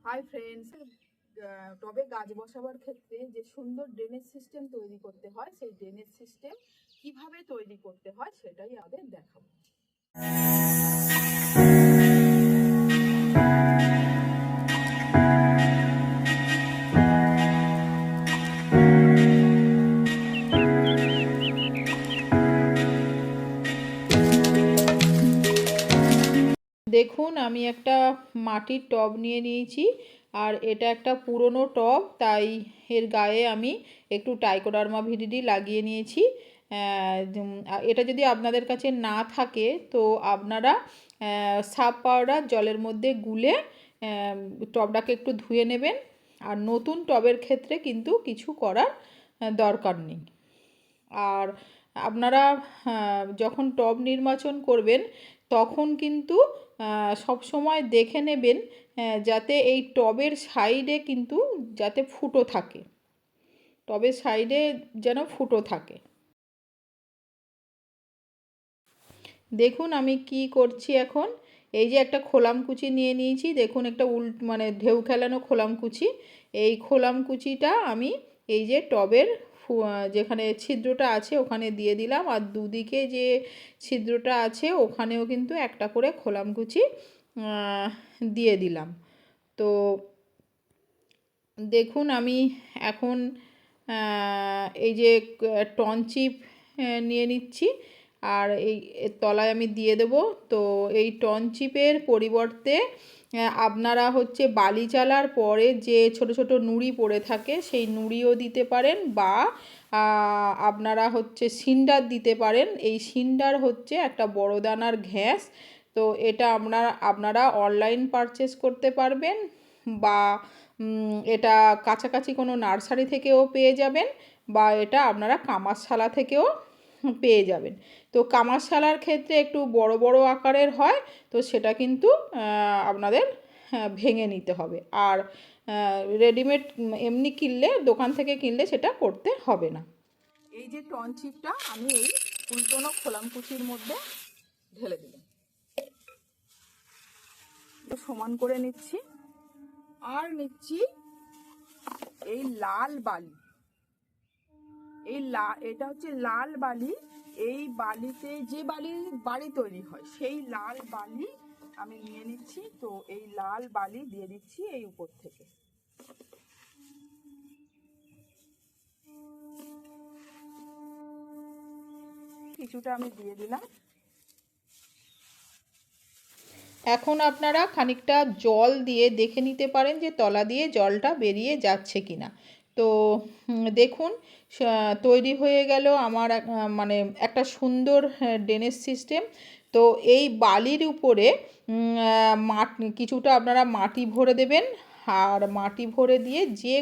Hi friends, টবে গাছ বসাবার ক্ষেত্রে যে সুন্দর ড্রেনেজ সিস্টেম তৈরি করতে হয়, সেই ড্রেনেজ সিস্টেম কিভাবে তৈরি করতে হয় সেটাই আমাদের দেখাবো। দেখুন, আমি একটা মাটির টব নিয়ে নিয়েছি, আর এটা একটা পুরনো টব, তাই এর গায়ে আমি একটু ট্রাইকোডার্মা ভিরিডি লাগিয়ে নিয়েছি। এটা যদি আপনাদের কাছে না থাকে তো আপনারা সার্ফ পাউডার জলের মধ্যে গুলে টবটাকে একটু ধুয়ে নেবেন। আর নতুন টবের ক্ষেত্রে কিন্তু কিছু করার দরকার নেই। আর আপনারা যখন টব নির্বাচন করবেন তখন কিন্তু সব সময় দেখে নেবেন যাতে এই টবের সাইডে কিন্তু যাতে ফুটো থাকে, টবের সাইডে যেন ফুটো থাকে। দেখুন আমি কি করছি এখন। এই যে একটা খোলামকুচি নিয়ে নিয়েছি, দেখুন একটা মানে ঢেউ খেলানো খোলামকুচি। এই খোলামকুচিটা আমি এই যে টবের যেখানে ছিদ্রটা আছে ওখানে দিয়ে দিলাম, আর দুদিকে যে ছিদ্রটা আছে ওখানেও কিন্তু একটা করে খোলামকুচি দিয়ে দিলাম। তো দেখুন আমি এখন এই যে টনচিপ নিয়ে নিচ্ছি, আর এই তলায় আমি দিয়ে দেব। তো এই টনচিপের পরিবর্তে আপনারা হচ্ছে বালি চালার পরে যে ছোট ছোট নুড়ি পড়ে থাকে সেই নুড়িও দিতে পারেন, বা আপনারা হচ্ছে সিন্ডার দিতে পারেন। এই সিন্ডার হচ্ছে একটা বড় দানার ঘ্যাস। তো এটা আপনারা অনলাইন পারচেস করতে পারবেন, বা এটা কাছাকাছি কোনো নার্সারি থেকেও পেয়ে যাবেন, বা এটা আপনারা কামারশালা থেকেও পেয়ে যাবেন। তো কামারশালার ক্ষেত্রে একটু বড় বড় আকারের হয়, তো সেটা কিন্তু আপনাদের ভেঙে নিতে হবে। আর রেডিমেড এমনি কিনলে, দোকান থেকে কিনলে সেটা করতে হবে না। এই যে টনচিপটা আমি এই উল্টোনো খোলামকুচির মধ্যে ঢেলে দিলাম, সমান করে নিচ্ছি। আর নিচ্ছি এই লাল বালি, এটা হচ্ছে লাল বালি। এই বালিতে যে বাড়ি তৈরি হয় সেই লাল বালি আমি নিয়ে নিচ্ছি। তো এই লাল বালি দিয়ে দিচ্ছি এই উপর থেকে। কিছুটা আমি দিয়ে দিলাম। এখন আপনারা খানিকটা জল দিয়ে দেখে নিতে পারেন যে তলা দিয়ে জলটা বেরিয়ে যাচ্ছে কিনা। তো দেখুন তৈরি হয়ে গেল আমার মানে একটা সুন্দর ড্রেনেজ সিস্টেম। তো এই বালির উপরে কিছুটা আপনারা মাটি ভরে দেবেন, আর মাটি ভরে দিয়ে যে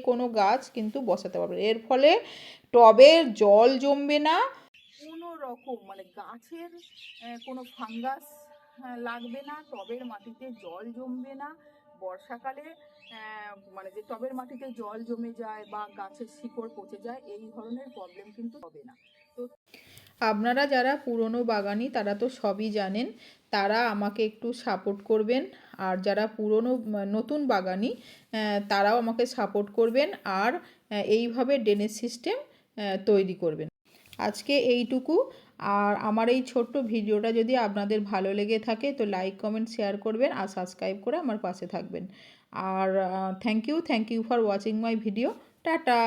কোনো গাছ কিন্তু বসাতে পারবেন। এর ফলে টবের জল জমবে না, কোনো রকম মানে গাছের কোনো ফাঙ্গাস লাগবে না, টবের মাটিতে জল জমবে না। বর্ষাকালে মানে যে টবের মাটিতে জল জমে যায় বা গাছের শিকড় পচে যায়, এই ধরনের প্রবলেম কিন্তু হবে না। তো আপনারা যারা পুরনো বাগানি তারা তো সবই জানেন, তারা আমাকে একটু সাপোর্ট করবেন। আর যারা নতুন বাগানি তারাও আমাকে সাপোর্ট করবেন, আর এইভাবে ড্রেনেজ সিস্টেম তৈরি করবেন। আজকে এইটুকু। আর আমার এই ছোট্ট ভিডিওটা যদি আপনাদের ভালো লেগে থাকে তো লাইক কমেন্ট শেয়ার করবেন, আর সাবস্ক্রাইব করে আমার পাশে থাকবেন। আর thank you for watching my video. Tata.